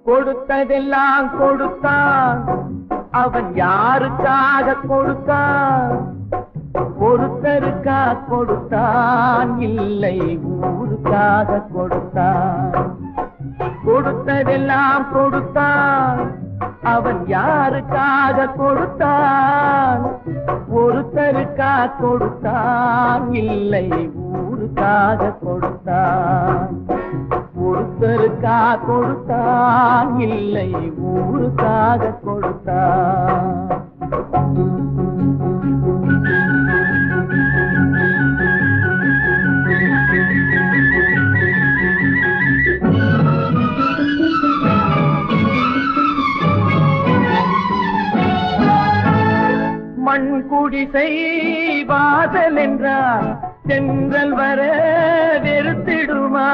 கொடுத்ததெல்லாம் கொடுத்தான், அவன் யாருக்காக கொடுத்தான்? ஒருத்தருக்கா கொடுத்தான், இல்லை ஊருக்காக கொடுத்தான். கொடுத்ததெல்லாம் கொடுத்தான், அவன் யாருக்காக கொடுத்தான்? ஒருத்தருக்கா கொடுத்தான், இல்லை ஊருக்காக கொடுத்தான். ஒருத்தருக்கா கொடுத்தான், இல்லை ஊருக்காக கொடுத்தான். மண் குடிசை வாசல் என்றார் தென்றல் வர வெறுத்திடுமா?